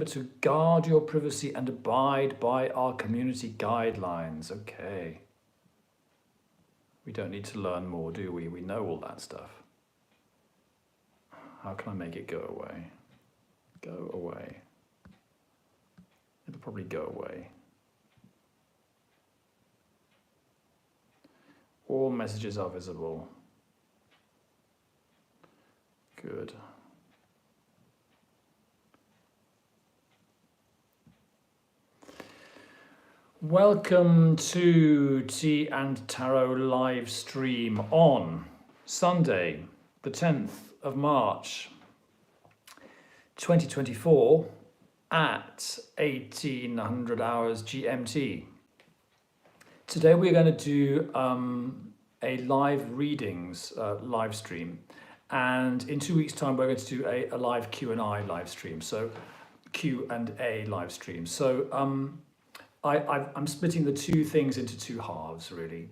to guard your privacy and abide by our community guidelines. Okay. We don't need to learn more, do we? We know all that stuff. How can I make it go away? Go away. It'll probably go away. All messages are visible. Good. Welcome to Tea and Tarot live stream on Sunday, the 10th of March, 2024 at 1800 hours GMT. Today we're going to do a live readings live stream, and in 2 weeks' time we're going to do a live Q&A live stream. So Q&A live stream. So I'm splitting the two things into two halves, really.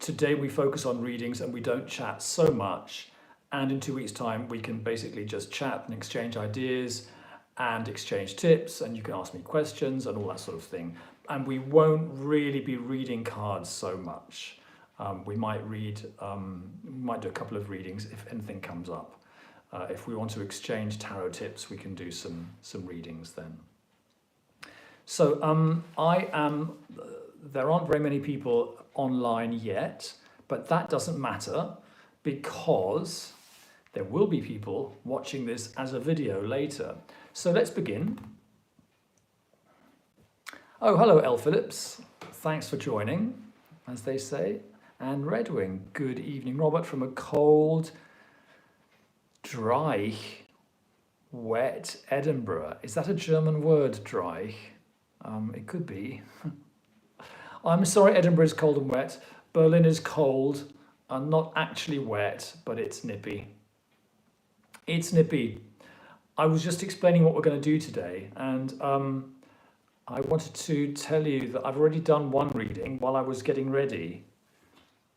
Today we focus on readings and we don't chat so much, and in 2 weeks' time we can basically just chat and exchange ideas and exchange tips, and you can ask me questions and all that sort of thing. And we won't really be reading cards so much. We might do a couple of readings if anything comes up. If we want to exchange tarot tips, we can do some readings then. So there aren't very many people online yet, but that doesn't matter because there will be people watching this as a video later. So let's begin. Oh, hello, L. Phillips. Thanks for joining, as they say. And Redwing, good evening. Robert from a cold, dry, wet Edinburgh. Is that a German word, dry? It could be. I'm sorry, Edinburgh is cold and wet. Berlin is cold and not actually wet, but it's nippy. It's nippy. I was just explaining what we're going to do today, and I wanted to tell you that I've already done one reading while I was getting ready,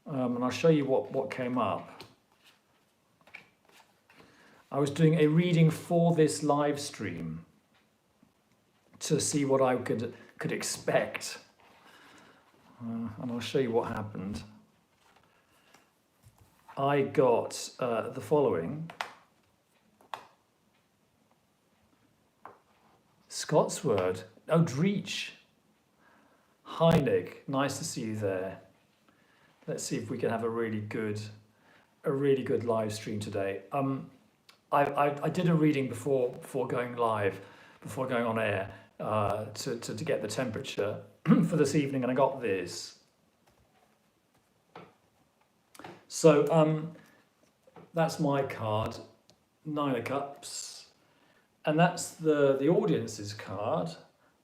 and I'll show you what came up. I was doing a reading for this live stream to see what I could expect, and I'll show you what happened. I got the following. Scots word. Oh, Dreech. Hi, Nick. Nice to see you there. Let's see if we can have a really good live stream today. I did a reading before going live, before going on air, to get the temperature for this evening, and I got this. So that's my card, 9 of Cups. And that's the audience's card,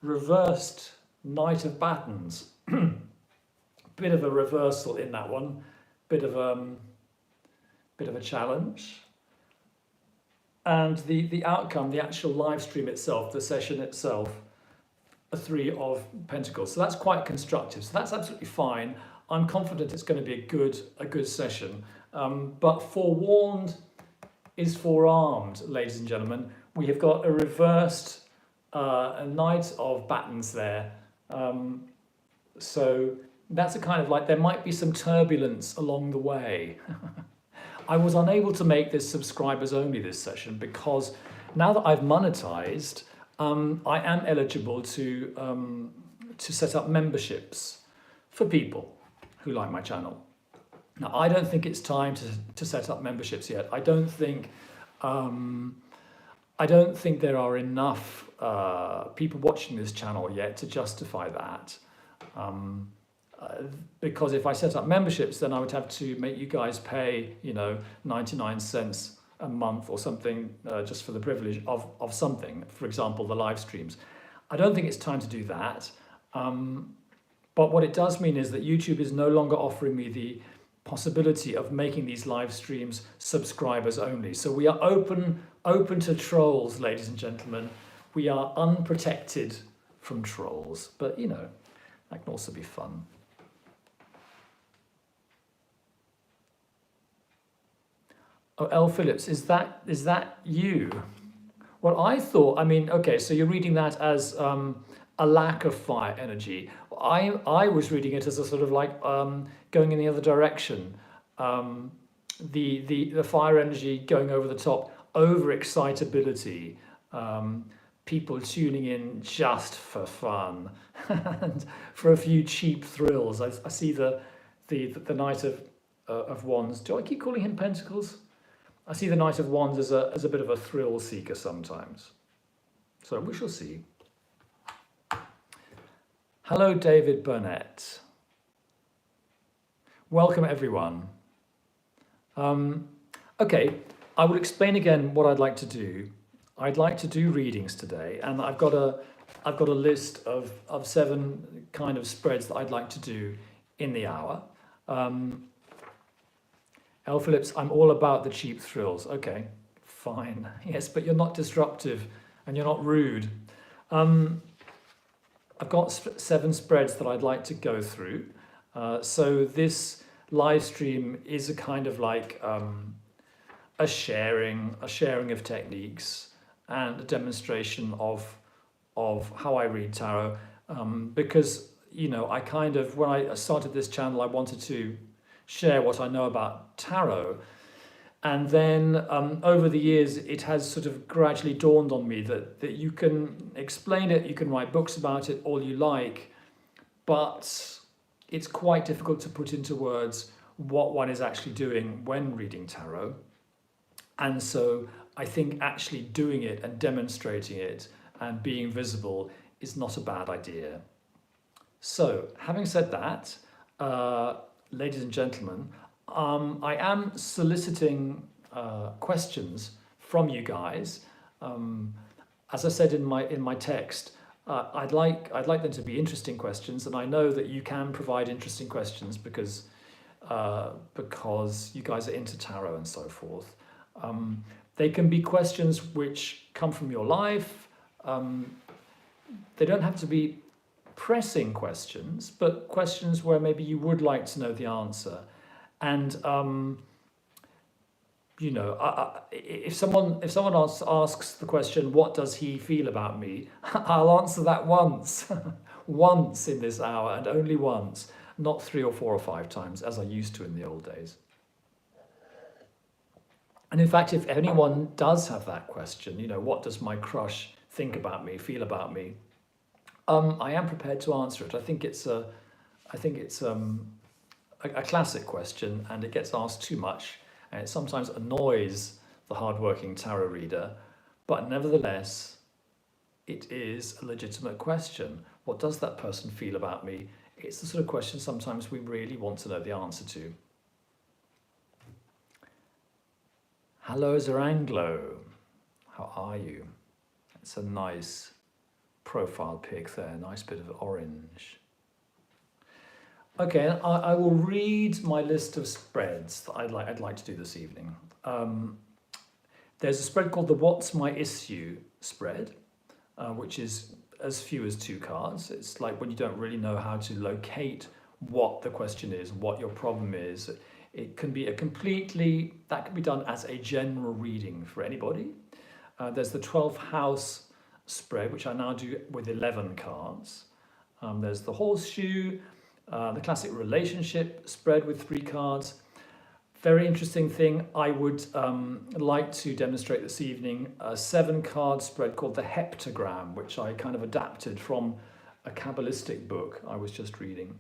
reversed Knight of Batons. Bit of a reversal in that one, bit of a challenge. And the outcome, the actual live stream itself, the session itself, a 3 of Pentacles. So that's quite constructive. So that's absolutely fine. I'm confident it's going to be a good session. But forewarned is forearmed, ladies and gentlemen. We have got a reversed a Knight of Batons there. So that's a kind of like, there might be some turbulence along the way. I was unable to make this subscribers only this session because now that I've monetized, I am eligible to set up memberships for people who like my channel. Now, I don't think it's time to set up memberships yet. I don't think there are enough people watching this channel yet to justify that. Because if I set up memberships, then I would have to make you guys pay, 99 cents a month or something, just for the privilege of something, for example, the live streams. I don't think it's time to do that. But what it does mean is that YouTube is no longer offering me the possibility of making these live streams subscribers only. So we are open to trolls, ladies and gentlemen. We are unprotected from trolls, but that can also be fun. Oh, L. Phillips, is that you? Well, I thought, I mean, okay, so you're reading that as a lack of fire energy. I was reading it as a sort of like going in the other direction. Um, the fire energy going over the top, overexcitability, people tuning in just for fun and for a few cheap thrills. I see the Knight of Wands. Do I keep calling him Pentacles? I see the Knight of Wands as a bit of a thrill seeker sometimes. So we shall see. Hello, David Burnett. Welcome, everyone. Okay, I will explain again what I'd like to do. I'd like to do readings today, and I've got a list of 7 kind of spreads that I'd like to do in the hour. L. Phillips, I'm all about the cheap thrills. Okay, fine. Yes, but you're not disruptive and you're not rude. I've got 7 spreads that I'd like to go through. So this live stream is a kind of like a sharing of techniques and a demonstration of how I read tarot. Because, you know, I kind of, when I started this channel, I wanted to share what I know about tarot. And then over the years, it has sort of gradually dawned on me that you can explain it, you can write books about it, all you like, but it's quite difficult to put into words what one is actually doing when reading tarot. And so I think actually doing it and demonstrating it and being visible is not a bad idea. So having said that, ladies and gentlemen, I am soliciting questions from you guys. As I said in my text, I'd like them to be interesting questions, and I know that you can provide interesting questions because you guys are into tarot and so forth. They can be questions which come from your life. They don't have to be pressing questions, but questions where maybe you would like to know the answer. And you know, if someone asks the question, "What does he feel about me?" I'll answer that once, once in this hour, and only once, not 3 or 4 or 5 times as I used to in the old days. And in fact, if anyone does have that question, you know, what does my crush think about me, feel about me? I am prepared to answer it. I think it's a classic question, and it gets asked too much, and it sometimes annoys the hardworking tarot reader. But nevertheless, it is a legitimate question. What does that person feel about me? It's the sort of question sometimes we really want to know the answer to. Hello, Zaranglo. How are you? It's a nice profile pic there, nice bit of orange. Okay, I will read my list of spreads that I'd like to do this evening. There's a spread called the What's My Issue spread, which is as few as 2 cards. It's like when you don't really know how to locate what the question is, what your problem is. It can be that can be done as a general reading for anybody. There's the 12th house spread, which I now do with 11 cards. There's the horseshoe, the classic relationship spread with 3 cards. Very interesting thing I would like to demonstrate this evening, a 7-card spread called the heptagram, which I kind of adapted from a Kabbalistic book I was just reading.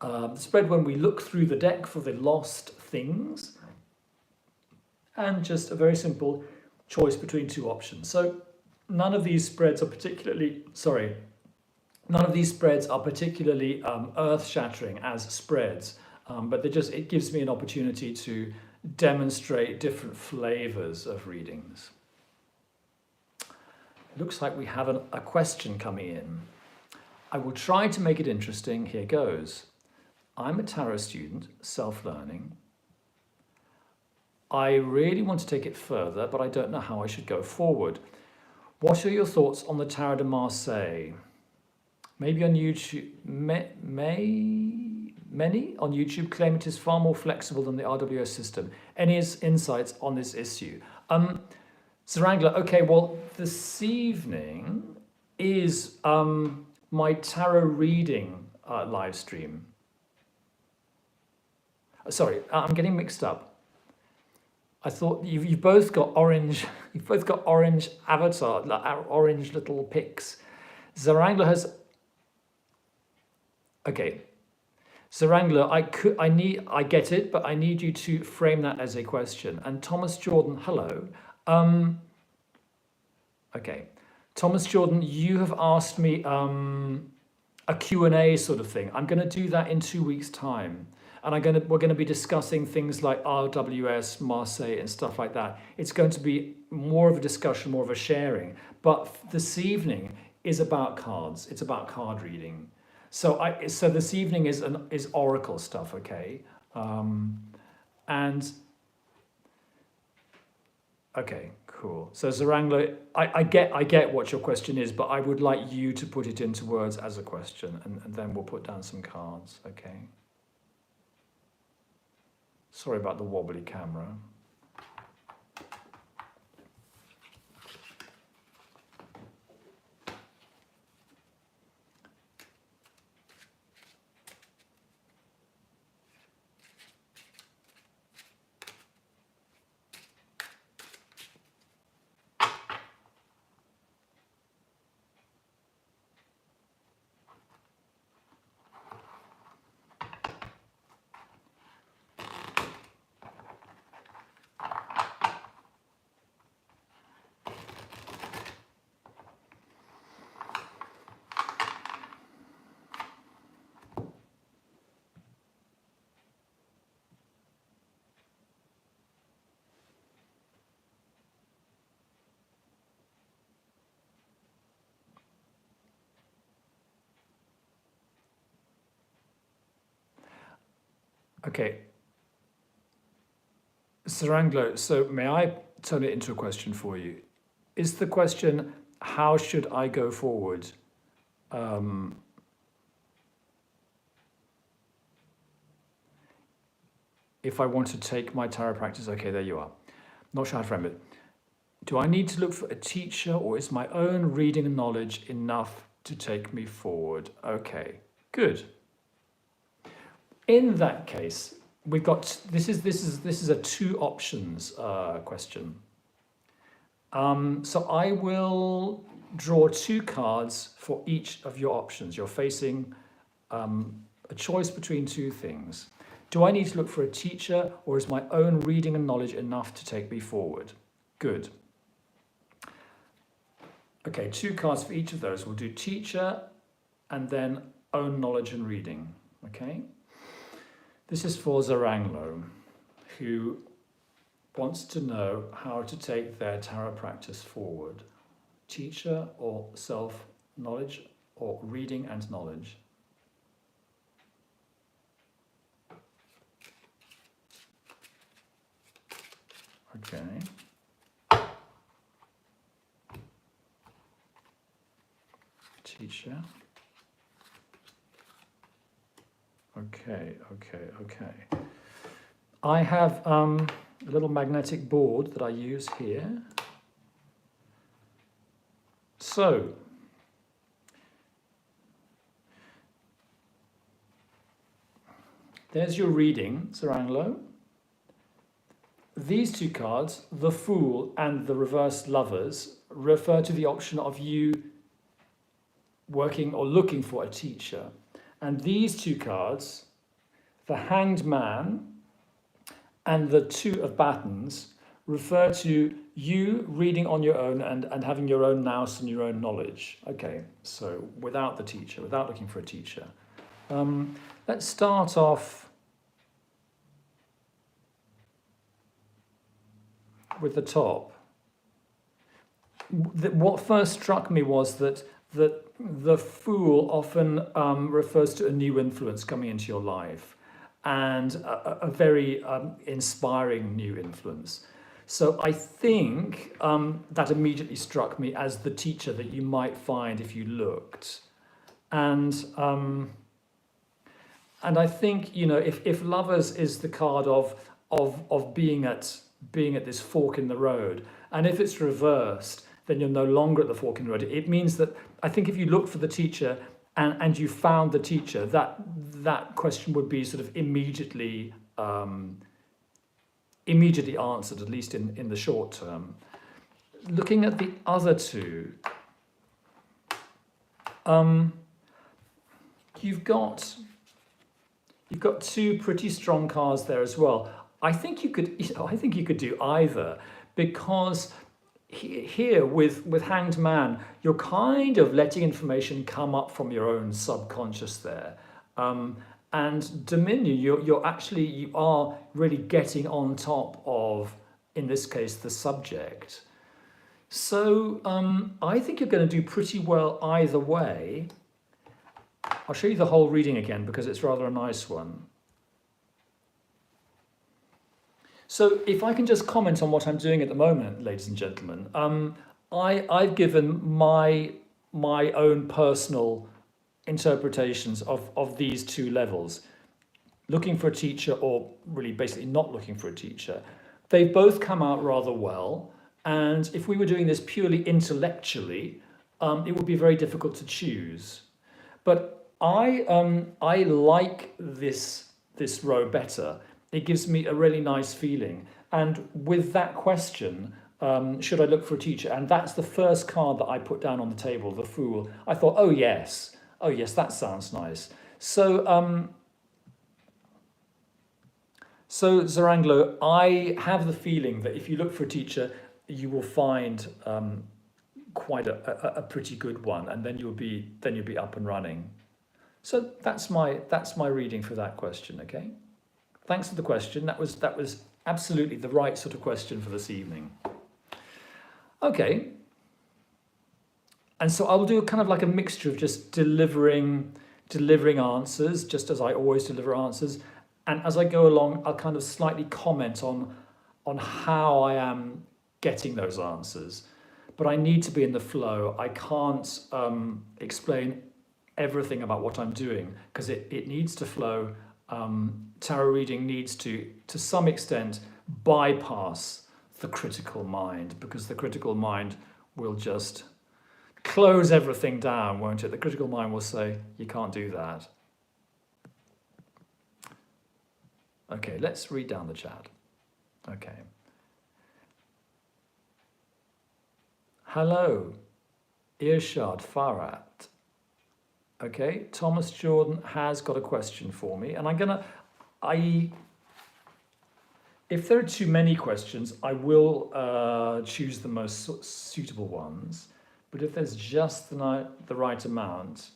The spread when we look through the deck for the lost things, and just a very simple choice between 2 options. So none of these spreads are particularly earth-shattering as spreads, but it gives me an opportunity to demonstrate different flavors of readings. Looks like we have a question coming in. I will try to make it interesting. Here goes. I'm a tarot student, self-learning. I really want to take it further, but I don't know how I should go forward. What are your thoughts on the Tarot de Marseille? Maybe on YouTube, many on YouTube claim it is far more flexible than the RWS system. Any insights on this issue? Zarangler, okay, well, this evening is my tarot reading live stream. Sorry, I'm getting mixed up. I thought you've both got orange. You've both got orange avatar, orange little pics. Zarangler has. Okay, Zarangler, I get it, but I need you to frame that as a question. And Thomas Jordan, hello. Okay, Thomas Jordan, you have asked me a Q&A sort of thing. I'm going to do that in 2 weeks' time. And we're going to be discussing things like RWS, Marseille, and stuff like that. It's going to be more of a discussion, more of a sharing. But this evening is about cards. It's about card reading. So this evening is oracle stuff, okay? Okay, cool. So Zarangler, I get what your question is, but I would like you to put it into words as a question, and then we'll put down some cards, okay? Sorry about the wobbly camera. Okay. Zarangler, so may I turn it into a question for you? Is the question, how should I go forward? If I want to take my tarot practice, okay, there you are. Not sure how to frame it. Do I need to look for a teacher, or is my own reading and knowledge enough to take me forward? Okay, good. In that case, we've got this is a two options question. So I will draw two cards for each of your options. You're facing a choice between two things. Do I need to look for a teacher, or is my own reading and knowledge enough to take me forward? Good. Okay, two cards for each of those. We'll do teacher and then own knowledge and reading. Okay. This is for Zarangler, who wants to know how to take their tarot practice forward. Teacher or self-knowledge, or reading and knowledge. Okay. Teacher. Okay. I have a little magnetic board that I use here. So, there's your reading, Zarangler. These two cards, the Fool and the Reversed Lovers, refer to the option of you working or looking for a teacher. And these two cards, the Hanged Man and the Two of Batons, refer to you reading on your own and having your own nous and your own knowledge. Okay, so without the teacher, without looking for a teacher. Let's start off with the top. What first struck me was that the Fool often refers to a new influence coming into your life, and a very inspiring new influence. So I think that immediately struck me as the teacher that you might find if you looked. And And I think, you know, if lovers is the card of being at this fork in the road, and if it's reversed, then you're no longer at the fork in the road. It means that I think if you look for the teacher and you found the teacher, that question would be sort of immediately answered, at least in the short term. Looking at the other two, you've got two pretty strong cards there as well. I think you could do either, because here with Hanged Man, you're kind of letting information come up from your own subconscious there. And Dominion, you are really getting on top of, in this case, the subject. So I think you're going to do pretty well either way. I'll show you the whole reading again because it's rather a nice one. So if I can just comment on what I'm doing at the moment, ladies and gentlemen, I've given my own personal interpretations of these two levels, looking for a teacher or really basically not looking for a teacher. They've both come out rather well, and if we were doing this purely intellectually, it would be very difficult to choose. But I like this row better. It gives me a really nice feeling. And with that question, should I look for a teacher? And that's the first card that I put down on the table, the Fool. I thought, oh yes, that sounds nice. So so Zaranglo, I have the feeling that if you look for a teacher, you will find quite a pretty good one, and then you'll be up and running. So that's my reading for that question. Okay, thanks for the question. That was absolutely the right sort of question for this evening. Okay, and so I'll do kind of like a mixture of just delivering answers, just as I always deliver answers, and as I go along, I'll kind of slightly comment on how I am getting those answers. But I need to be in the flow. I can't explain everything about what I'm doing because it needs to flow. Tarot reading needs to some extent bypass the critical mind, because the critical mind will just close everything down, won't it? The critical mind will say, you can't do that. Okay, let's read down the chat. Okay. Hello, Irshad Farhat. Okay, Thomas Jordan has got a question for me, and if there are too many questions, I will choose the most suitable ones. But if there's just the right amount,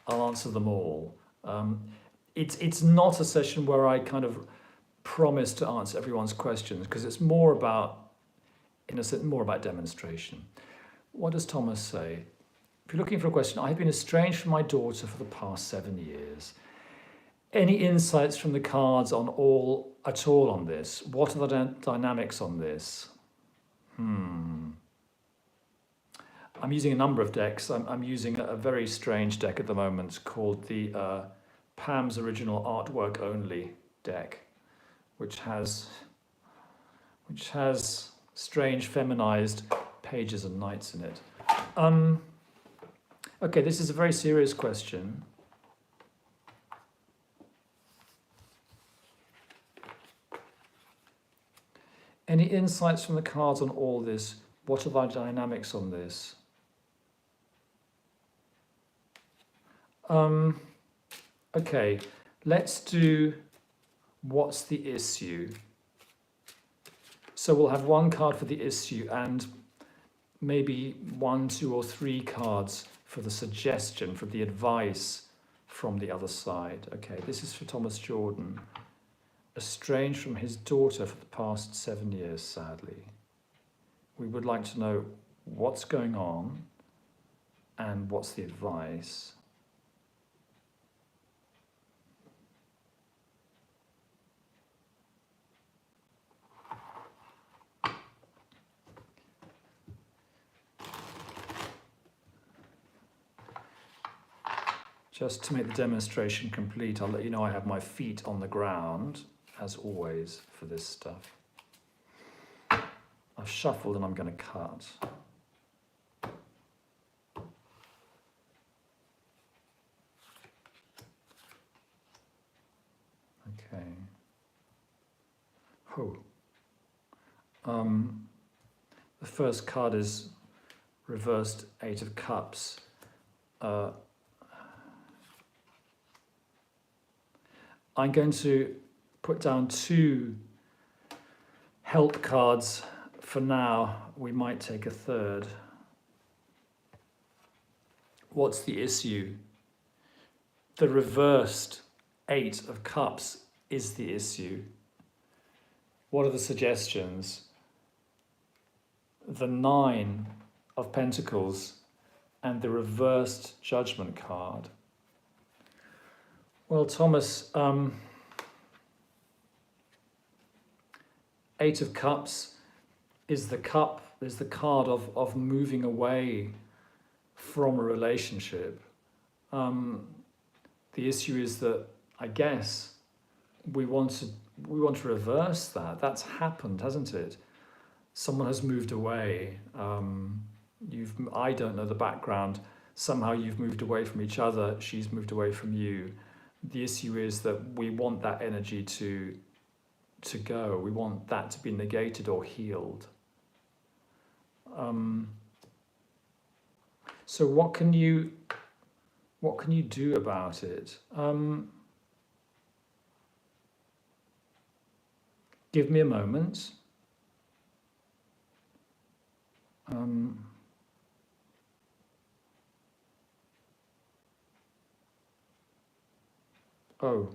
I'll answer them all. It's not a session where I kind of promise to answer everyone's questions, because it's more about, in a sense, more about demonstration. What does Thomas say? If you're looking for a question, I've been estranged from my daughter for the past 7 years. Any insights from the cards at all on this? What are the dynamics on this? I'm using a number of decks. I'm using a very strange deck at the moment called the Pam's Original Artwork Only deck, which has strange feminized pages and knights in it. Okay, this is a very serious question. Any insights from the cards on all this? What are the dynamics on this? Okay, let's do what's the issue. So we'll have one card for the issue and maybe 1, 2, or 3 cards for the suggestion, for the advice from the other side. Okay, this is for Thomas Jordan. Estranged from his daughter for the past 7 years, sadly. We would like to know what's going on and what's the advice. Just to make the demonstration complete, I'll let you know I have my feet on the ground, as always, for this stuff. I've shuffled and I'm going to cut. Okay. Oh. The first card is reversed Eight of Cups. I'm going to put down 2 help cards for now. We might take a third. What's the issue? The reversed Eight of Cups is the issue. What are the suggestions? The 9 of Pentacles and the reversed Judgment card. Well, Thomas, Eight of Cups is the card of moving away from a relationship. The issue is that, I guess, we want to reverse that. That's happened, hasn't it? Someone has moved away. I don't know the background. Somehow you've moved away from each other. She's moved away from you. The issue is that we want that energy to go. We want that to be negated or healed. So what can you do about it? Give me a moment. Oh,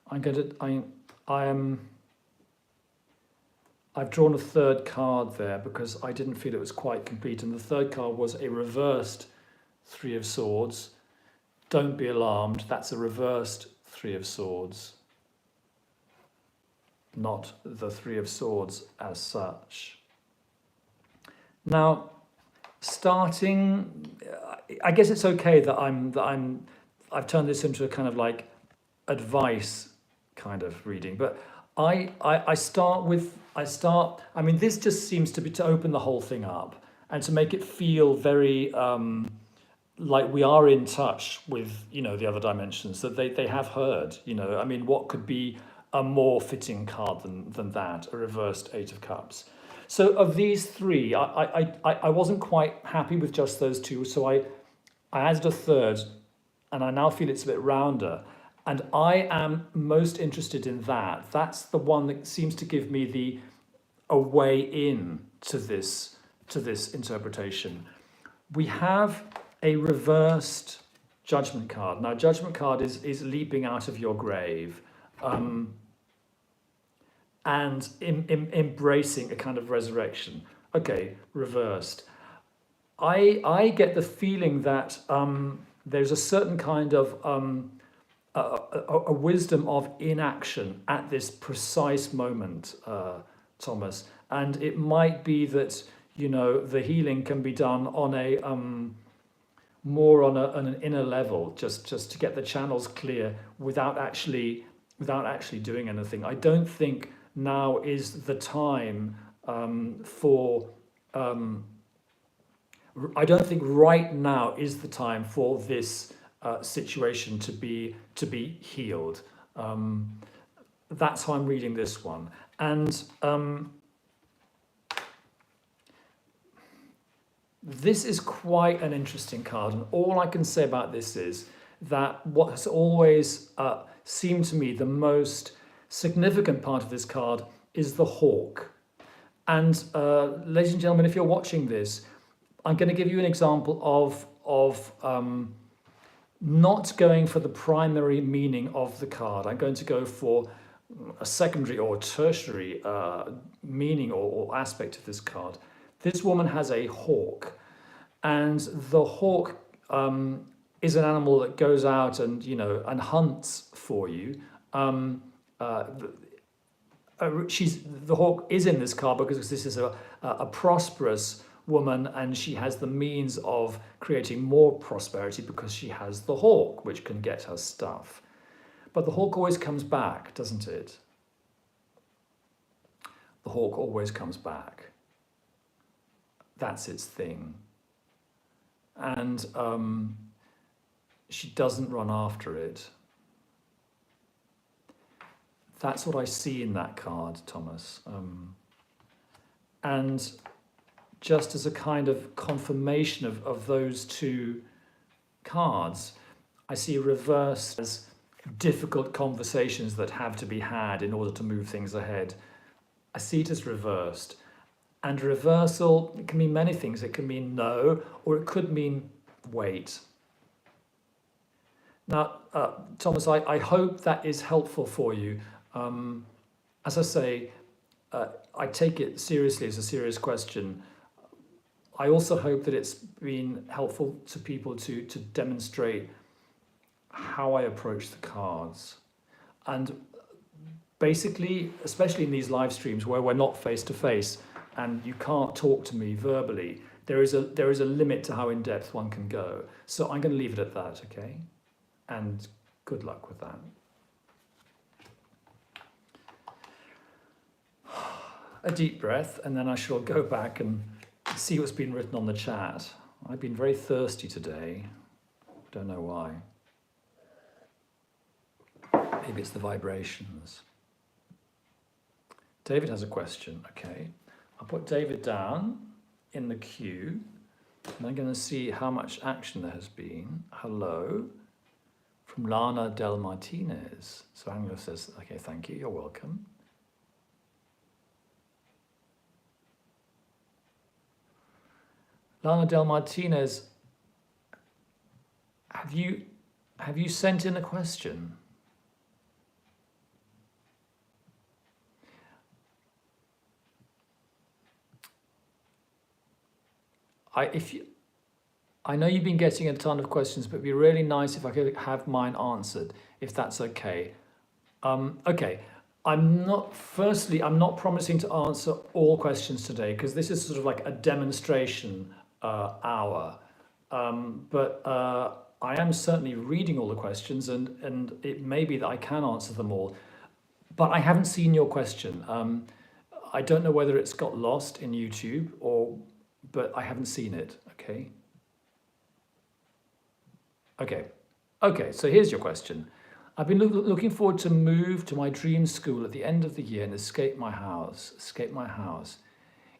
I've drawn a third card there because I didn't feel it was quite complete, and the third card was a reversed Three of Swords. Don't be alarmed, that's a reversed Three of Swords, not the Three of Swords as such. Now, starting, I guess it's okay that I've turned this into a kind of like advice kind of reading, but I mean, this just seems to open the whole thing up and to make it feel very like we are in touch with, the other dimensions, that they have heard, I mean, what could be a more fitting card than that, a reversed Eight of Cups. So of these 3, I wasn't quite happy with just those 2, so I added a third, and I now feel it's a bit rounder. And I am most interested in that. That's the one that seems to give me a way in to this interpretation. We have a reversed Judgment card. Now, Judgment card is leaping out of your grave. And embracing a kind of resurrection. Okay, reversed. I get the feeling that there's a certain kind of a wisdom of inaction at this precise moment, Thomas. And it might be that, the healing can be done on a more on an inner level, just to get the channels clear without actually doing anything. I don't think now is the time I don't think right now is the time for this situation to be healed. That's how I'm reading this one. And this is quite an interesting card. And all I can say about this is that what has always seemed to me the most significant part of this card is the hawk. And ladies and gentlemen, if you're watching this, I'm going to give you an example of not going for the primary meaning of the card. I'm going to go for a secondary or tertiary meaning or aspect of this card. This woman has a hawk, and the hawk is an animal that goes out and and hunts for you. The hawk is in this card because this is a prosperous woman, and she has the means of creating more prosperity because she has the hawk, which can get her stuff. But the hawk always comes back, doesn't it? The hawk always comes back. That's its thing. And she doesn't run after it. That's what I see in that card, Thomas. And just as a kind of confirmation of those two cards, I see reverse as difficult conversations that have to be had in order to move things ahead. I see it as reversed. And reversal, it can mean many things. It can mean no, or it could mean wait. Now, Thomas, I hope that is helpful for you. As I say, I take it seriously as a serious question. I also hope that it's been helpful to people to demonstrate how I approach the cards. And basically, especially in these live streams where we're not face to face and you can't talk to me verbally, there is a limit to how in depth one can go. So I'm going to leave it at that, okay? And good luck with that. A deep breath, and then I shall go back and see what's been written on the chat. I've been very thirsty today. Don't know why. Maybe it's the vibrations. David has a question. Okay. I'll put David down in the queue, and I'm going to see how much action there has been. Hello. From Lana Del Martinez. So Angela says, okay, thank you. You're welcome. Lana Del Martinez, have you sent in a question? I know you've been getting a ton of questions, but it'd be really nice if I could have mine answered, if that's okay. Okay. I'm not promising to answer all questions today because this is sort of like a demonstration hour. But I am certainly reading all the questions, and it may be that I can answer them all. But I haven't seen your question. I don't know whether it's got lost in YouTube but I haven't seen it. Okay, so here's your question. I've been looking forward to move to my dream school at the end of the year and escape my house.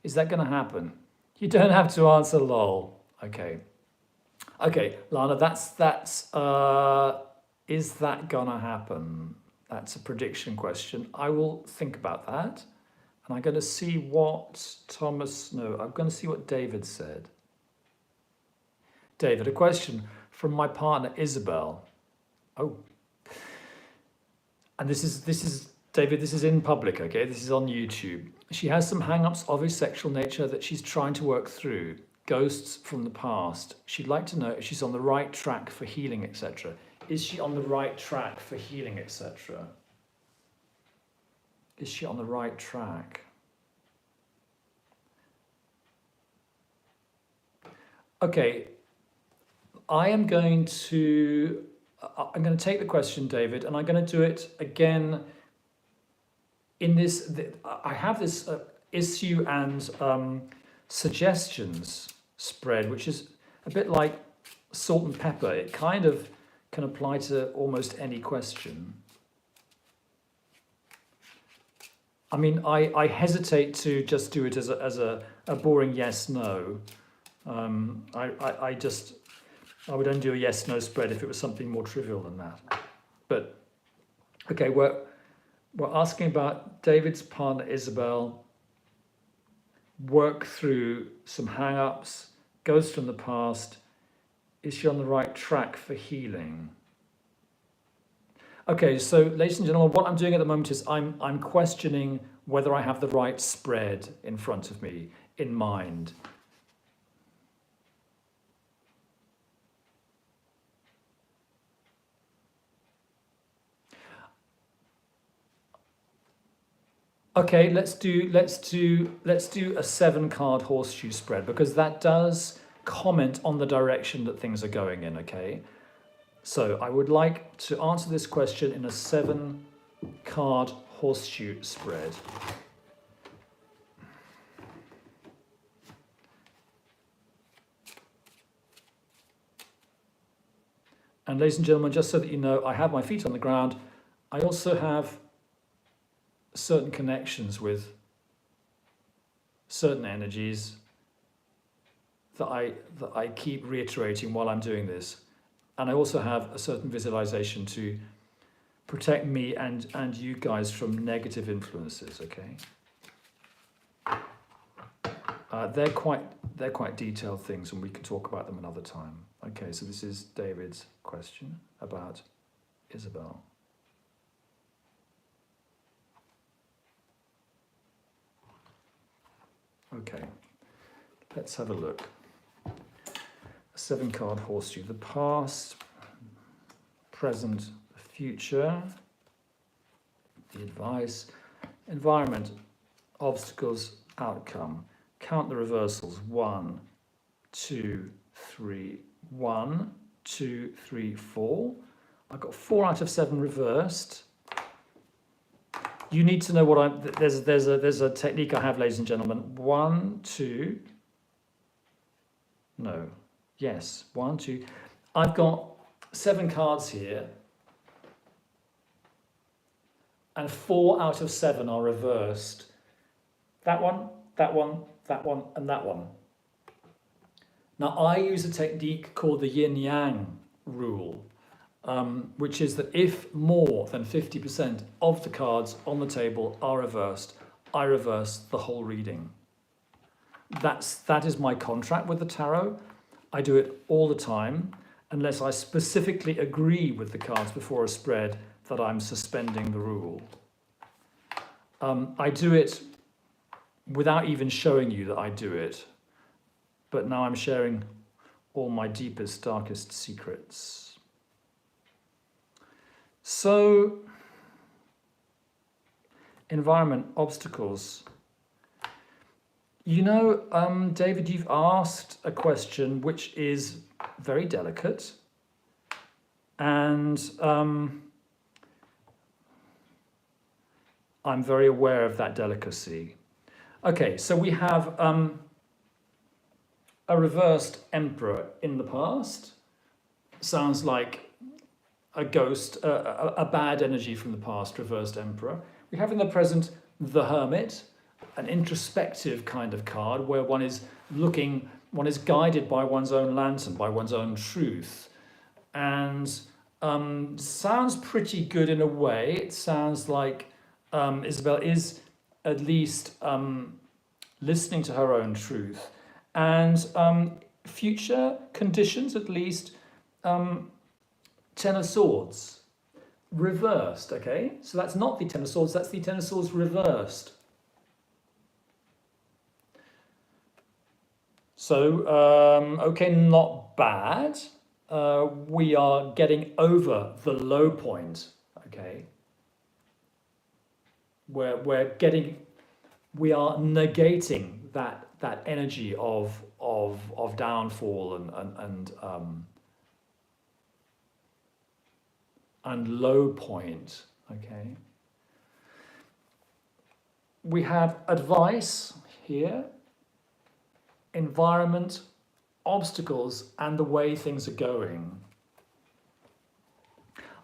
Is that going to happen? You don't have to answer lol. Okay, Lana, is that gonna happen? That's a prediction question. I will think about that. And I'm going to see what I'm going to see what David said. David, a question from my partner, Isabel. Oh. And this is David, this is in public, okay? This is on YouTube. She has some hang-ups of his sexual nature that she's trying to work through. Ghosts from the past. She'd like to know if she's on the right track for healing, etc. Is she on the right track for healing, etc.? Is she on the right track? Okay, I'm going to take the question, David, and I'm going to do it again in this. I have this issue and suggestions spread, which is a bit like salt and pepper. It kind of can apply to almost any question. I mean, I hesitate to just do it as a boring yes/no. I would only do a yes/no spread if it was something more trivial than that. But okay, we're asking about David's partner Isabel. Work through some hang-ups, ghosts from the past. Is she on the right track for healing? Okay, so ladies and gentlemen, what I'm doing at the moment is I'm questioning whether I have the right spread in front of me, in mind. Okay, let's do a 7-card horseshoe spread, because that does comment on the direction that things are going in. Okay, so I would like to answer this question in a 7-card horseshoe spread. And ladies and gentlemen, just so that you know, I have my feet on the ground. I also have certain connections with certain energies that I keep reiterating while I'm doing this. And I also have a certain visualization to protect me and you guys from negative influences, okay? They're quite detailed things, and we can talk about them another time. Okay, so this is David's question about Isabel. Okay, let's have a look. A 7-card horseshoe. The past, present, future, the advice, environment, obstacles, outcome. Count the reversals. 1, 2, 3, 1, 2, 3, 4. I've got 4 out of 7 reversed. You need to know what I'm. There's a technique I have, ladies and gentlemen. 1, 2. No. Yes. 1, 2. I've got 7 cards here, and 4 out of 7 are reversed. That one, that one, that one, and that one. Now, I use a technique called the yin-yang rule, which is that if more than 50% of the cards on the table are reversed, I reverse the whole reading. That is my contract with the tarot. I do it all the time, unless I specifically agree with the cards before a spread that I'm suspending the rule. I do it without even showing you that I do it. But now I'm sharing all my deepest, darkest secrets. So, environment, obstacles. You know, David, you've asked a question which is very delicate. And I'm very aware of that delicacy. Okay, so we have a reversed emperor in the past. Sounds like a ghost, a bad energy from the past, reversed emperor. We have in the present the hermit, an introspective kind of card where one is looking, one is guided by one's own lantern, by one's own truth. And sounds pretty good in a way. It sounds like Isabel is at least listening to her own truth. And future conditions, at least, 10 of Swords, reversed, okay? So that's not the 10 of Swords, that's the 10 of Swords reversed. So, okay, not bad. We are getting over the low point, okay? We are negating that energy of downfall and low point, okay? We have advice here, environment, obstacles, and the way things are going.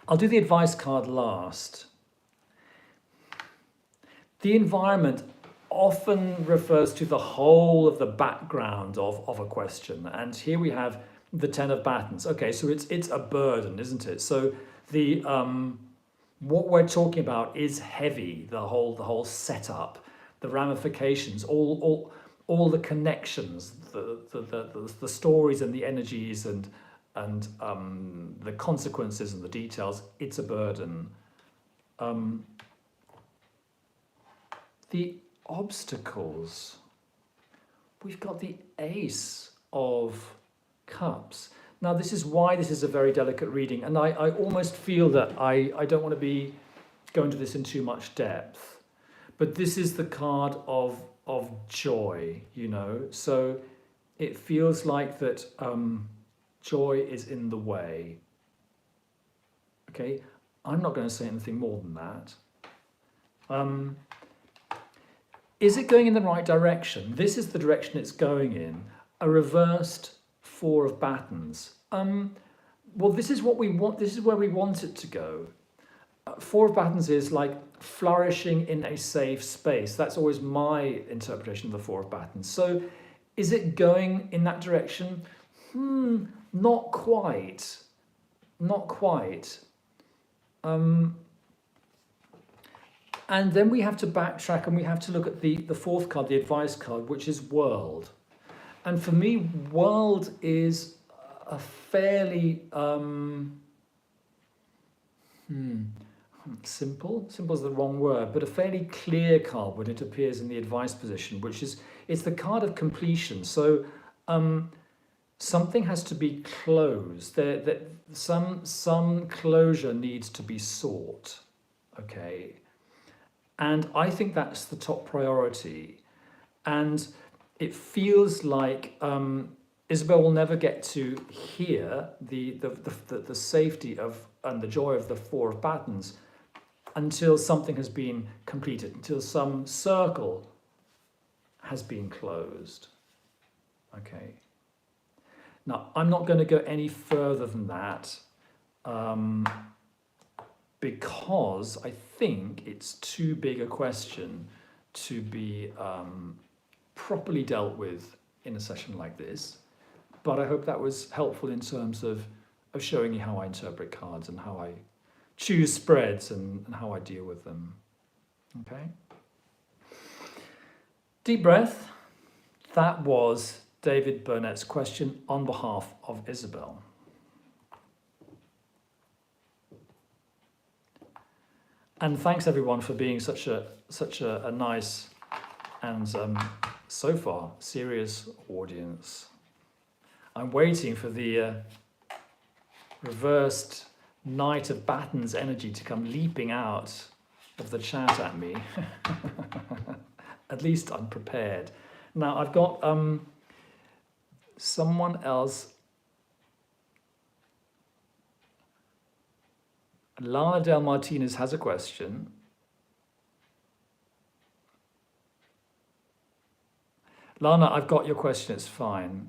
I'll do the advice card last. The environment often refers to the whole of the background of a question. And here we have the 10 of Batons. Okay, so it's a burden, isn't it? So the what we're talking about is heavy, the whole setup, the ramifications, all the connections, the stories and the energies and the consequences and the details. It's a burden. The obstacles. We've got the Ace of Cups. Now, this is why this is a very delicate reading, and I almost feel that I don't want to be going to this in too much depth. But this is the card of joy, you know. So it feels like that joy is in the way. Okay, I'm not going to say anything more than that. Is it going in the right direction? This is the direction it's going in. A reversed 4 of batons. Well, this is what we want. This is where we want it to go. 4 of batons is like flourishing in a safe space. That's always my interpretation of the 4 of batons. So is it going in that direction? Not quite. Not quite. And then we have to backtrack and we have to look at the 4th card, the advice card, which is world. And for me, world is a fairly simple is the wrong word, but a fairly clear card when it appears in the advice position, which is, it's the card of completion. So something has to be closed. That some closure needs to be sought. Okay. And I think that's the top priority. And it feels like Isabel will never get to hear the safety of and the joy of the 4 of batons until something has been completed, until some circle has been closed. Okay. Now, I'm not going to go any further than that because I think it's too big a question to be properly dealt with in a session like this. But I hope that was helpful in terms of showing you how I interpret cards and how I choose spreads and how I deal with them. Okay. Deep breath. That was David Burnett's question on behalf of Isabel. And thanks everyone for being such a nice and so far serious audience. I'm waiting for the reversed Knight of Batons energy to come leaping out of the chat at me. At least I'm prepared. Now I've got someone else. Lana Del Martinez has a question. Lana, I've got your question, it's fine.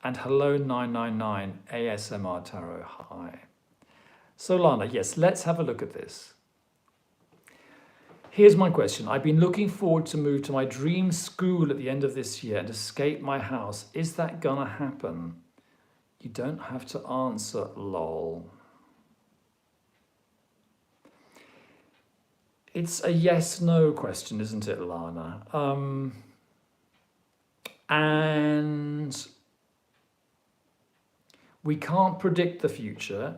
And hello 999 ASMR Tarot, hi. So Lana, yes, let's have a look at this. Here's my question. I've been looking forward to move to my dream school at the end of this year and escape my house. Is that gonna happen? You don't have to answer, lol. It's a yes-no question, isn't it, Lana? And we can't predict the future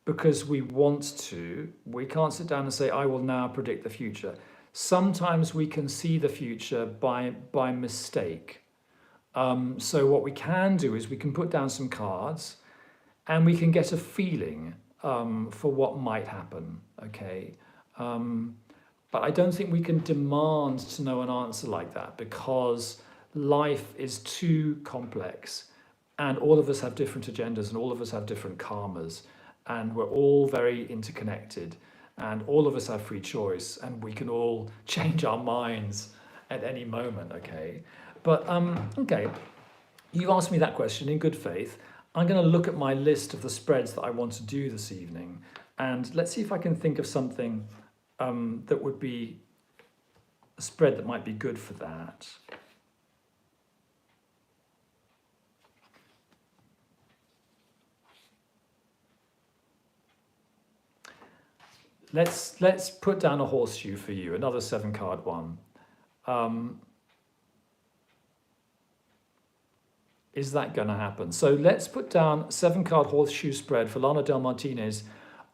because we want to. We can't sit down and say, I will now predict the future. Sometimes we can see the future by mistake. So what we can do is we can put down some cards and we can get a feeling for what might happen, okay? But I don't think we can demand to know an answer like that because life is too complex and all of us have different agendas and all of us have different karmas and we're all very interconnected and all of us have free choice and we can all change our minds at any moment, okay? But, okay, you've asked me that question in good faith. I'm going to look at my list of the spreads that I want to do this evening and let's see if I can think of something that would be a spread that might be good for that. Let's put down a horseshoe for you, another 7-card one. Is that going to happen? So let's put down 7-card horseshoe spread for Lana Del Martinez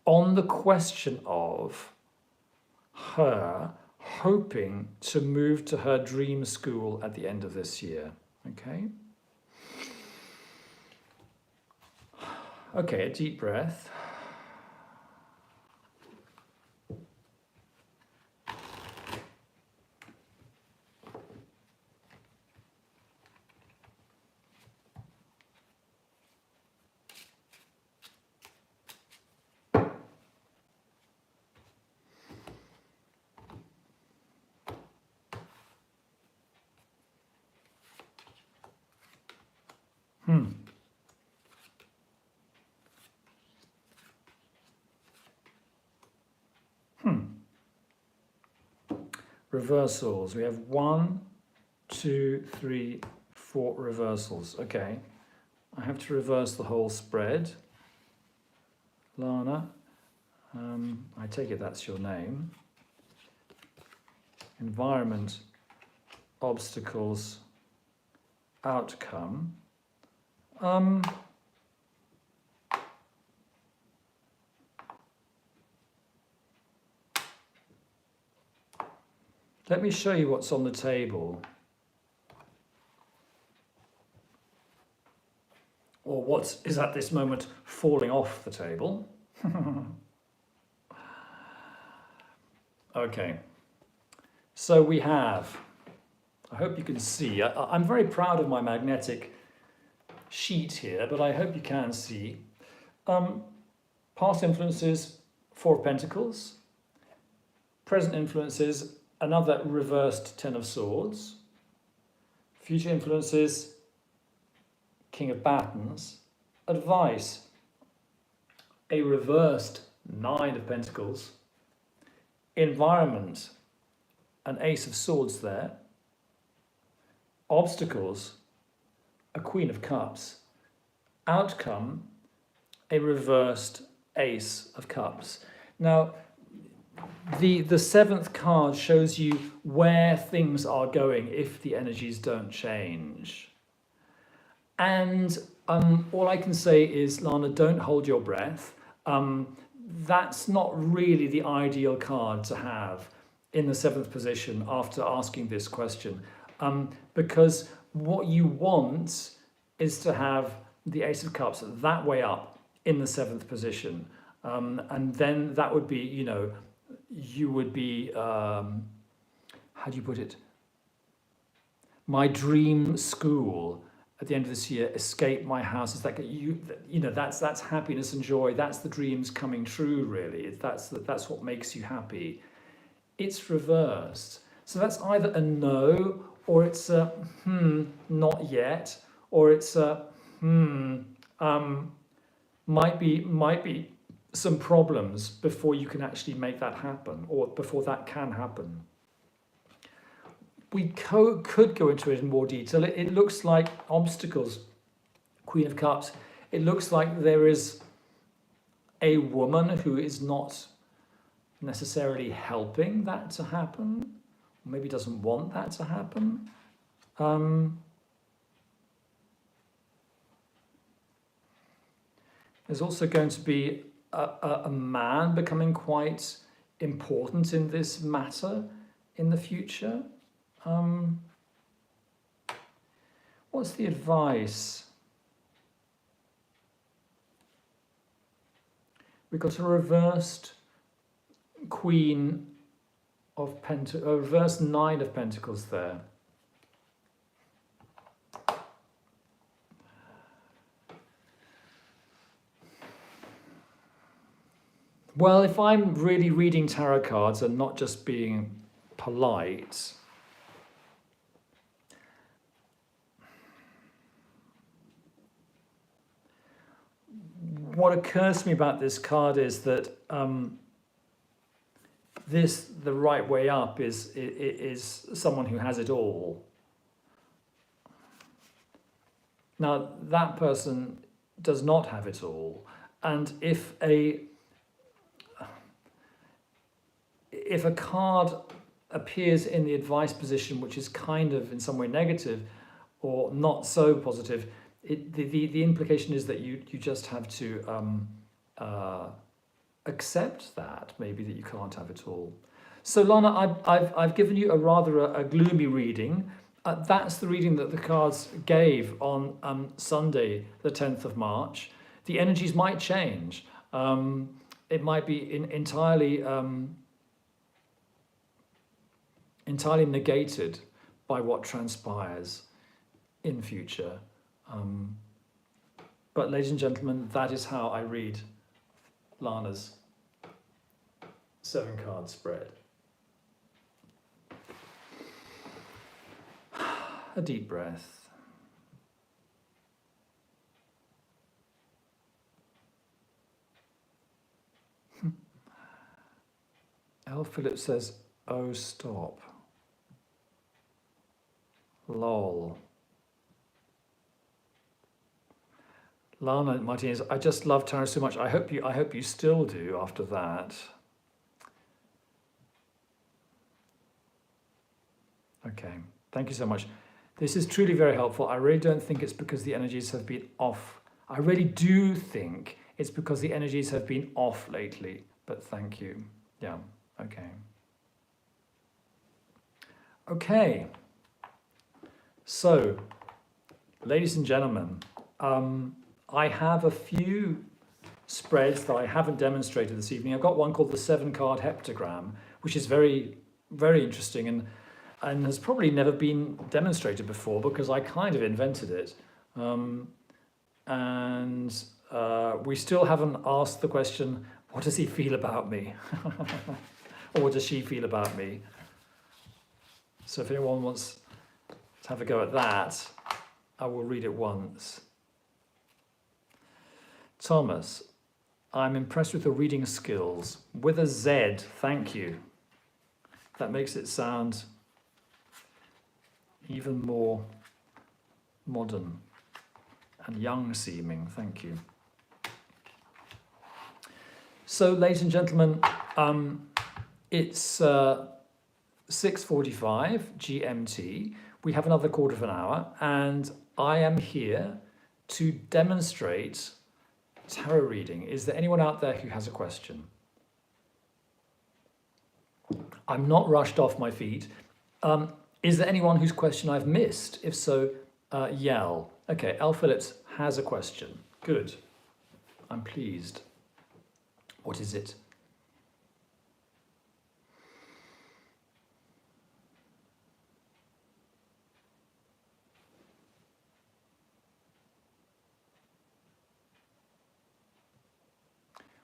on the question of her hoping to move to her dream school at the end of this year. Okay. Okay, a deep breath. Reversals. We have 1, 2, 3, 4 reversals. Okay. I have to reverse the whole spread. Lana, I take it that's your name. Environment, obstacles, outcome. Let me show you what's on the table. Or what is at this moment falling off the table. Okay. So we have, I hope you can see, I'm very proud of my magnetic sheet here, but I hope you can see. Past influences, 4 of Pentacles. Present influences, another reversed 10 of Swords. Future influences, King of Batons. Advice, a reversed 9 of Pentacles. Environment, an Ace of Swords there. Obstacles, a Queen of Cups. Outcome, a reversed Ace of Cups. Now, the 7th card shows you where things are going if the energies don't change. And all I can say is, Lana, don't hold your breath. That's not really the ideal card to have in the 7th position after asking this question. Because what you want is to have the Ace of Cups that way up in the 7th position. And then that would be, you know, you would be, how do you put it? My dream school at the end of this year, escape my house. It's like you know, that's happiness and joy. That's the dreams coming true, really. That's what makes you happy. It's reversed. So that's either a no, or it's a not yet, or it's a might be some problems before you can actually make that happen, or before that can happen. We could go into it in more detail. It looks like obstacles, Queen of Cups. It looks like there is a woman who is not necessarily helping that to happen, or maybe doesn't want that to happen. There's also going to be a man becoming quite important in this matter in the future. What's the advice? We've got a reversed Queen of Pentacles, a reversed 9 of Pentacles there. Well, if I'm really reading tarot cards and not just being polite, what occurs to me about this card is that the right way up is someone who has it all. Now, that person does not have it all, and if a card appears in the advice position, which is kind of in some way negative or not so positive, the implication is that you just have to accept that maybe that you can't have it all. So Lana, I've given you a rather a gloomy reading. That's the reading that the cards gave on Sunday, the 10th of March. The energies might change. It might be entirely negated by what transpires in future. But ladies and gentlemen, that is how I read Lana's 7-card spread. A deep breath. L. Phillips says, oh, stop. Lol. Lana Martinez, I just love tarot so much. I hope you still do after that. Okay, thank you so much. This is truly very helpful. I really don't think it's because the energies have been off. I really do think it's because the energies have been off lately, but thank you. Yeah, okay. Okay, so, ladies and gentlemen, I have a few spreads that I haven't demonstrated this evening. I've got one called the 7-card heptagram, which is very, very interesting and has probably never been demonstrated before because I kind of invented it. We still haven't asked the question, what does he feel about me? Or what does she feel about me? So if anyone wants to have a go at that, I will read it once. Thomas, I'm impressed with your reading skills. With a Z, thank you. That makes it sound even more modern and young seeming, thank you. So, ladies and gentlemen, it's 6:45 GMT. We have another quarter of an hour, and I am here to demonstrate tarot reading. Is there anyone out there who has a question? I'm not rushed off my feet. Is there anyone whose question I've missed? If so, yell. Okay, L. Phillips has a question. Good. I'm pleased. What is it?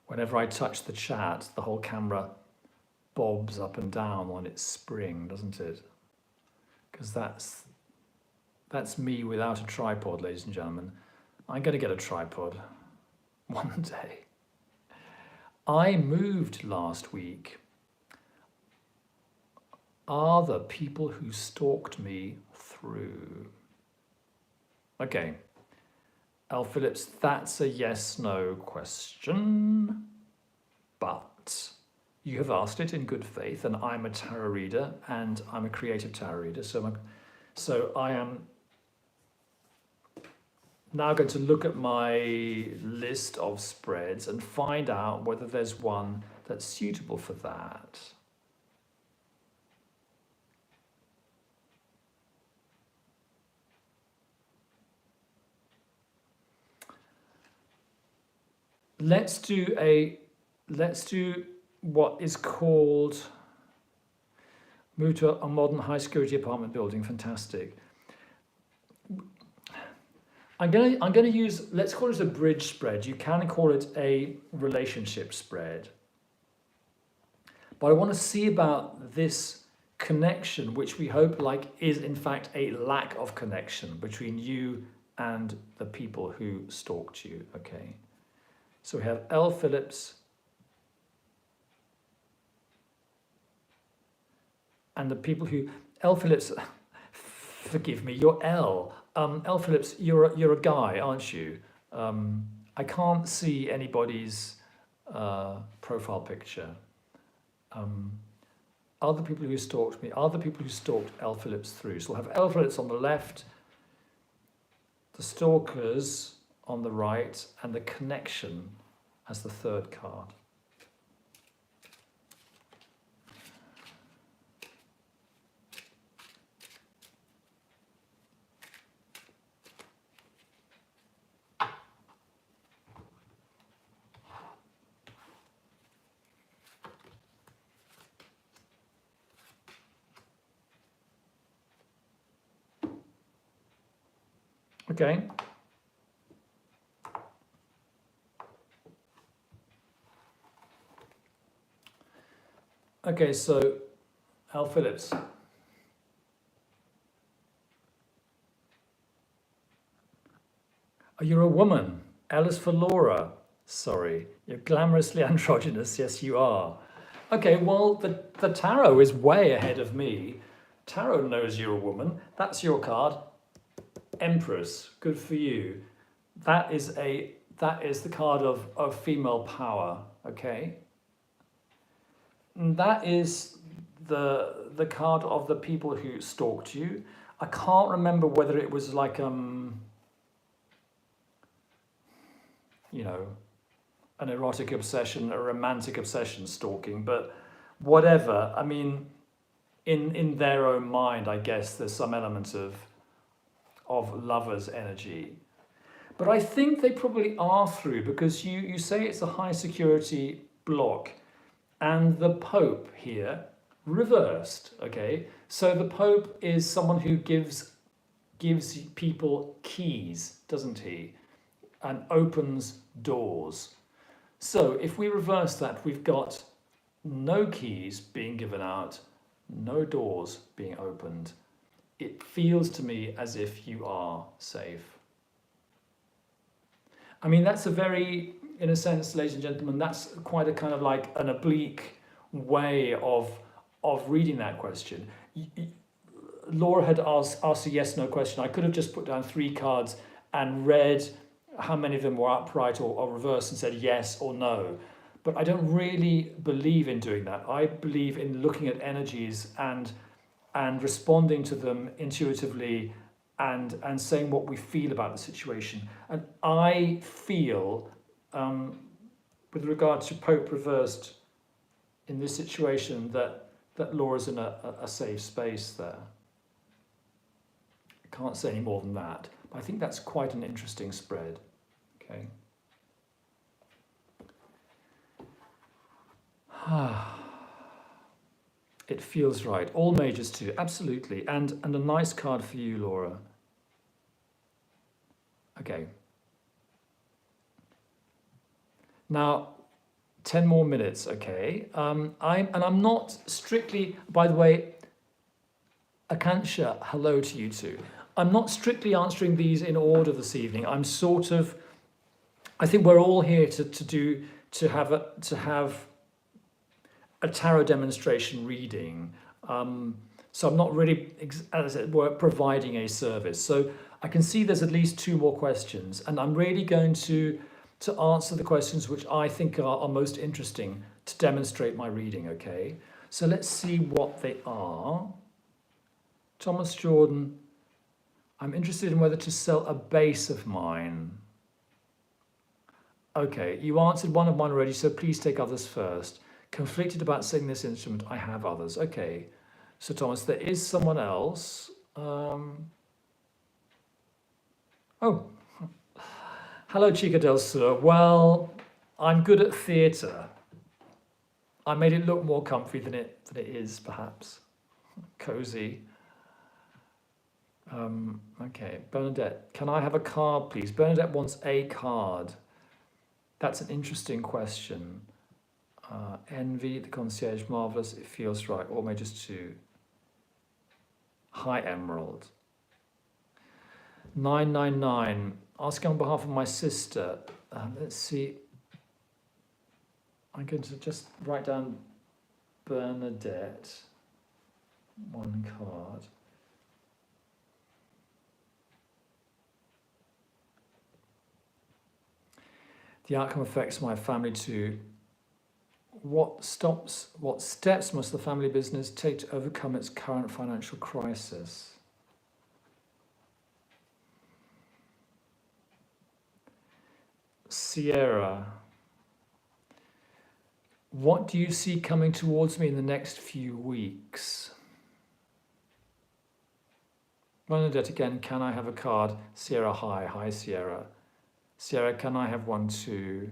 Whenever I touch the chat, the whole camera bobs up and down on its spring, doesn't it? Because that's me without a tripod, ladies and gentlemen. I'm going to get a tripod one day. I moved last week. Are the people who stalked me through? Okay. L. Phillips, that's a yes/no question, but you have asked it in good faith, and I'm a tarot reader, and I'm a creative tarot reader, so I am now going to look at my list of spreads and find out whether there's one that's suitable for that. Let's do what is called move to a modern high security apartment building. Fantastic. I'm gonna use, let's call it a bridge spread. You can call it a relationship spread. But I want to see about this connection, which we hope is in fact a lack of connection between you and the people who stalked you. Okay. So we have L. Phillips and the people who, L. Phillips, forgive me, you're L. L. Phillips, you're a guy, aren't you? I can't see anybody's profile picture. Are the people who stalked me, are the people who stalked L. Phillips through? So we'll have L. Phillips on the left, the stalkers on the right, and the connection as the third card. Okay. Okay, so L. Phillips. Oh, you're a woman. L is for Laura. Sorry. You're glamorously androgynous. Yes, you are. Okay, well, the tarot is way ahead of me. Tarot knows you're a woman. That's your card. Empress. Good for you. That is the card of female power. Okay. And that is the card of the people who stalked you. I can't remember whether it was like you know, an erotic obsession, a romantic obsession stalking, but whatever. I mean, in their own mind, I guess there's some element of lovers' energy. But I think they probably are through, because you say it's a high security block, and the Pope here reversed. Okay, so the Pope is someone who gives people keys, doesn't he? And opens doors. So if we reverse that, we've got no keys being given out, no doors being opened. It feels to me as if you are safe. I mean, that's a very, in a sense, ladies and gentlemen, that's quite a kind of like an oblique way of reading that question. Laura had asked a yes/no question. I could have just put down 3 cards and read how many of them were upright or reversed and said yes or no. But I don't really believe in doing that. I believe in looking at energies and responding to them intuitively and saying what we feel about the situation. And I feel, with regard to Pope reversed in this situation, that Laura's in a safe space there. I can't say any more than that. I think that's quite an interesting spread. Okay. It feels right. All majors too, absolutely. And a nice card for you, Laura. Okay. Now, 10 more minutes, okay. I'm not strictly, by the way, Akansha, hello to you too. I'm not strictly answering these in order this evening. I'm sort of, I think we're all here to have a tarot demonstration reading. So I'm not really, as it were, providing a service. So I can see there's at least 2 more questions, and I'm really going to answer the questions which I think are most interesting to demonstrate my reading, okay? So let's see what they are. Thomas Jordan, I'm interested in whether to sell a base of mine. Okay, you answered one of mine already, so please take others first. Conflicted about selling this instrument, I have others. Okay, so Thomas, there is someone else. Oh, hello, Chica del Sur. Well, I'm good at theatre. I made it look more comfy than it is, perhaps. Cozy. Okay, Bernadette, can I have a card, please? Bernadette wants a card. That's an interesting question. Envy, the concierge, marvelous, it feels right. All majors 2. Hi, Emerald. 999, asking on behalf of my sister. Let's see. I'm going to just write down Bernadette. 1 card. The outcome affects my family too. What steps must the family business take to overcome its current financial crisis? Sierra, what do you see coming towards me in the next few weeks? Bernadette again, can I have a card? Sierra, hi. Hi, Sierra. Sierra, can I have one too?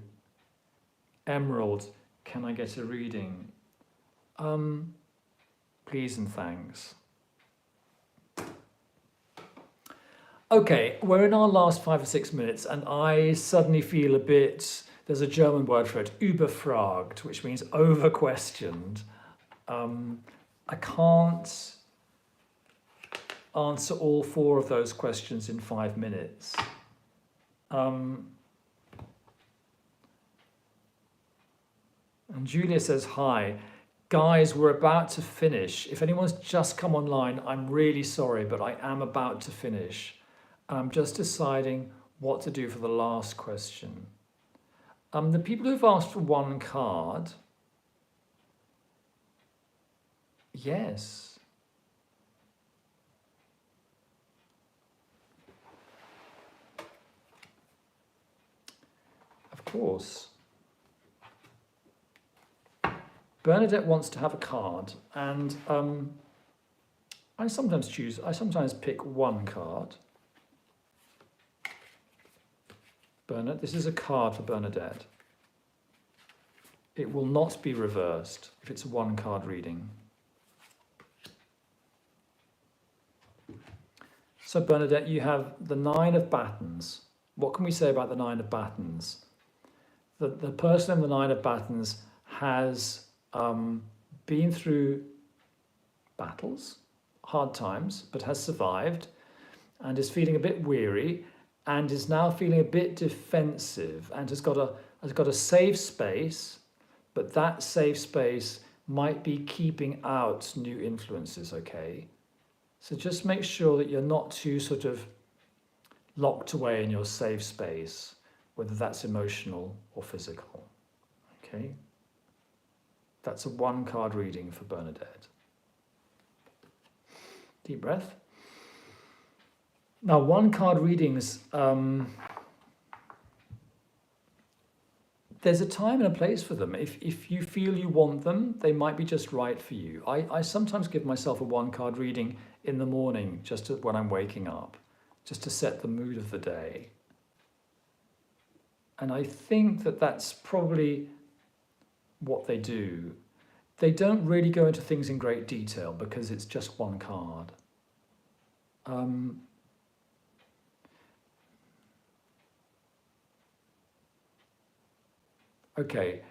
Emerald, can I get a reading? Please and thanks. Okay, we're in our last 5 or 6 minutes, and I suddenly feel a bit, there's a German word for it, überfragt, which means over-questioned. I can't answer all 4 of those questions in 5 minutes. And Julia says, hi, Guys, we're about to finish. If anyone's just come online, I'm really sorry, but I am about to finish. I'm just deciding what to do for the last question. The people who've asked for one card, yes. Of course. Bernadette wants to have a card, and I sometimes pick one card. Bernadette, this is a card for Bernadette. It will not be reversed if it's a one card reading. So Bernadette, you have the 9 of Batons. What can we say about the 9 of Batons? The person in the 9 of Batons has been through battles, hard times, but has survived and is feeling a bit weary and is now feeling a bit defensive and has got a safe space, but that safe space might be keeping out new influences, okay? So just make sure that you're not too sort of locked away in your safe space, whether that's emotional or physical, okay? That's a one card reading for Bernadette. Deep breath. Now, one card readings, there's a time and a place for them. If you feel you want them, they might be just right for you. I sometimes give myself a one card reading in the morning, just when I'm waking up, just to set the mood of the day. And I think that that's probably what they do. They don't really go into things in great detail because it's just one card. Okay.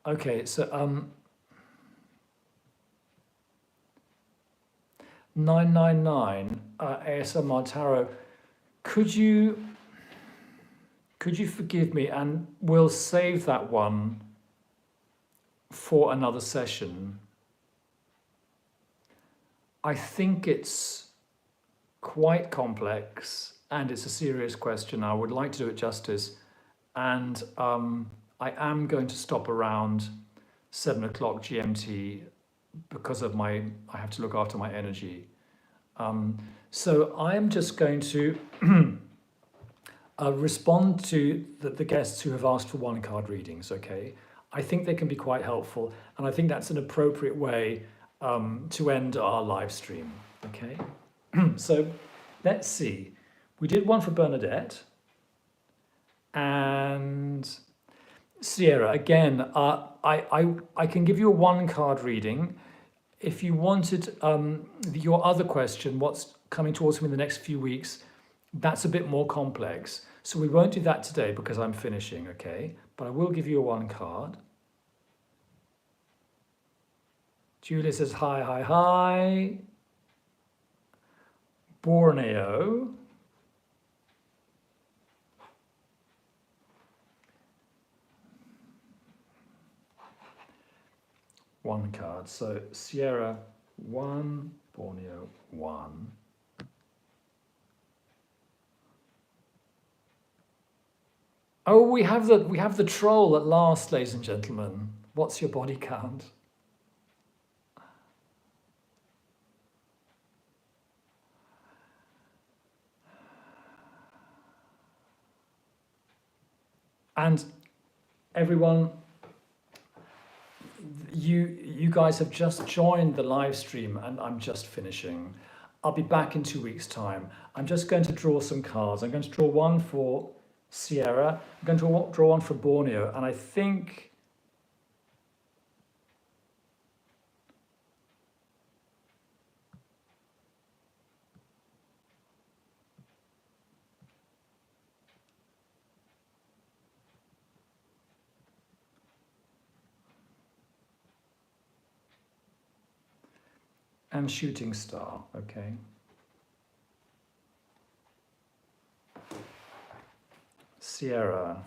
Okay, so 999 ASMR Tarot, could you forgive me, and we'll save that one for another session. I think it's quite complex and it's a serious question. I would like to do it justice, and I am going to stop around 7 o'clock GMT because of I have to look after my energy. So I'm just going to respond to the guests who have asked for one card readings, okay? I think they can be quite helpful, and I think that's an appropriate way to end our live stream, okay? So let's see. We did one for Bernadette, and Sierra, again, I can give you a one card reading. If you wanted your other question, what's coming towards me in the next few weeks, that's a bit more complex. So we won't do that today because I'm finishing, okay? But I will give you a one card. Julia says, hi, hi, hi. Borneo. One card. So Sierra 1, Borneo 1. Oh, we have the troll at last, ladies and gentlemen. What's your body count? And everyone, you guys have just joined the live stream and I'm just finishing. I'll be back in 2 weeks' time. I'm just going to draw some cards. I'm going to draw one for Sierra. I'm going to draw one for Borneo, and I think and shooting star, okay. Sierra.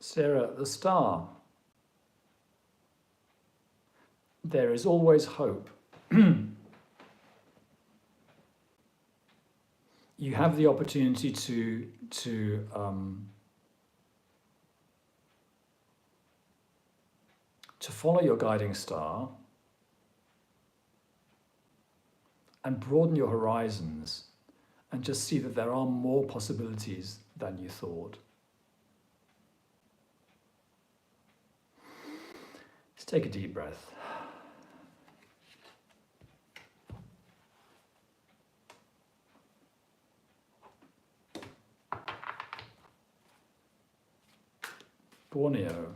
Sierra, the star. There is always hope. You have the opportunity to follow your guiding star and broaden your horizons and just see that there are more possibilities than you thought. Let's take a deep breath. Borneo.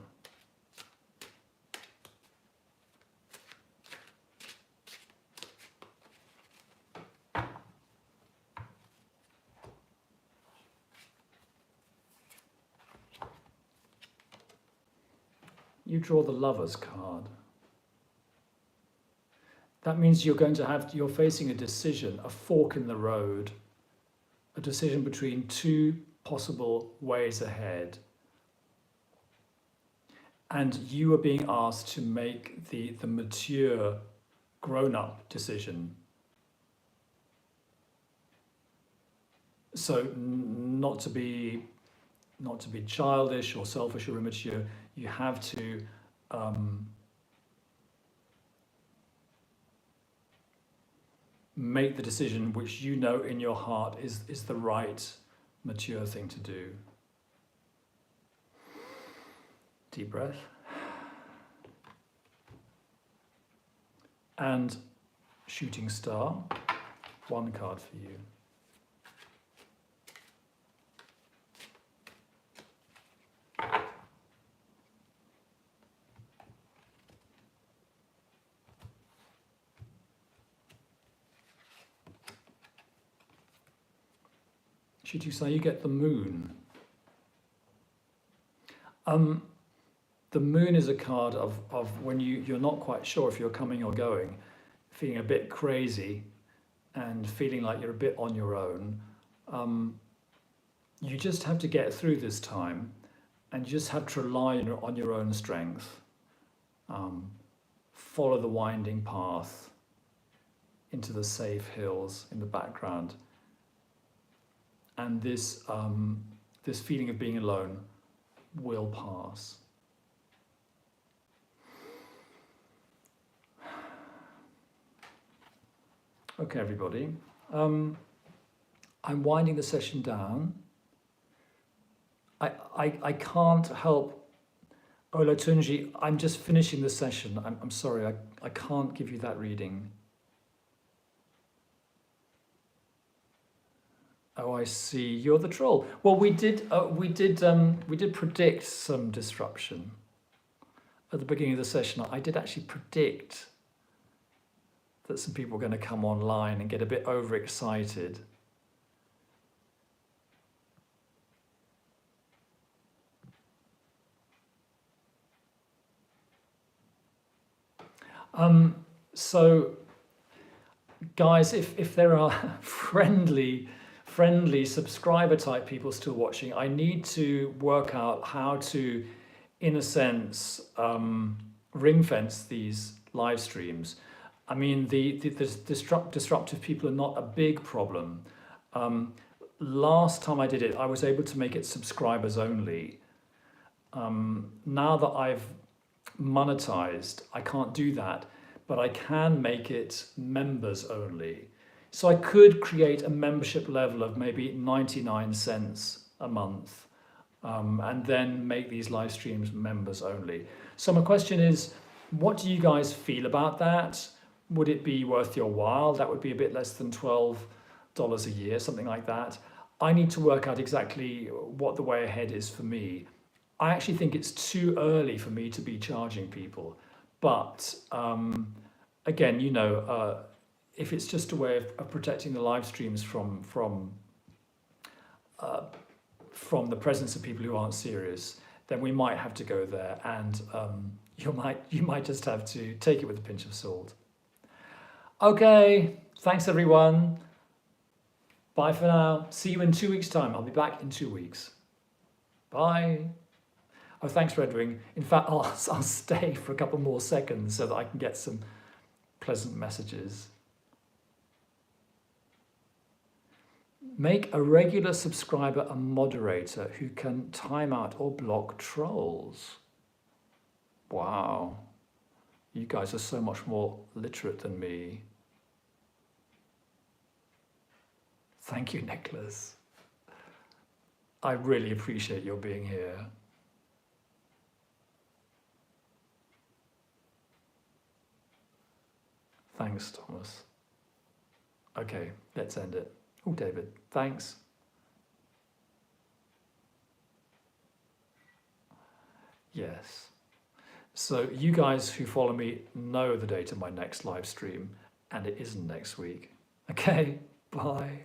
You draw the Lover's card. That means you're facing a decision, a fork in the road, a decision between two possible ways ahead. And you are being asked to make the mature, grown-up decision. So not to be childish or selfish or immature, you have to make the decision which you know in your heart is the right, mature thing to do. Deep breath. And shooting star, one card for you. Shooting star, you get the moon. The moon is a card of when you're not quite sure if you're coming or going, feeling a bit crazy and feeling like you're a bit on your own. You just have to get through this time and you just have to rely on your own strength. Follow the winding path into the safe hills in the background. And this feeling of being alone will pass. Okay, everybody. I'm winding the session down. I can't help, Olatunji, I'm just finishing the session. I'm sorry, I can't give you that reading. Oh, I see. You're the troll. Well, we did predict some disruption at the beginning of the session. I did actually predict that some people were going to come online and get a bit overexcited. So, guys, if there are friendly subscriber type people still watching, I need to work out how to, in a sense, ring fence these live streams. I mean, the disruptive people are not a big problem. Last time I did it, I was able to make it subscribers only. Now that I've monetized, I can't do that, but I can make it members only. So I could create a membership level of maybe 99 cents a month, and then make these live streams members only. So my question is, what do you guys feel about that? Would it be worth your while? That would be a bit less than $12 a year, something like that. I need to work out exactly what the way ahead is for me. I actually think it's too early for me to be charging people, but again, you know, if it's just a way of protecting the live streams from the presence of people who aren't serious, then we might have to go there, and you might just have to take it with a pinch of salt. Okay, thanks everyone. Bye for now. See you in 2 weeks' time. I'll be back in 2 weeks. Bye. Oh, thanks, Red Wing. In fact, I'll stay for a couple more seconds so that I can get some pleasant messages. Make a regular subscriber a moderator who can time out or block trolls. Wow. You guys are so much more literate than me. Thank you, Nicholas. I really appreciate your being here. Thanks, Thomas. Okay, let's end it. Oh, David, thanks. Yes. So you guys who follow me know the date of my next live stream, and it isn't next week. Okay, bye.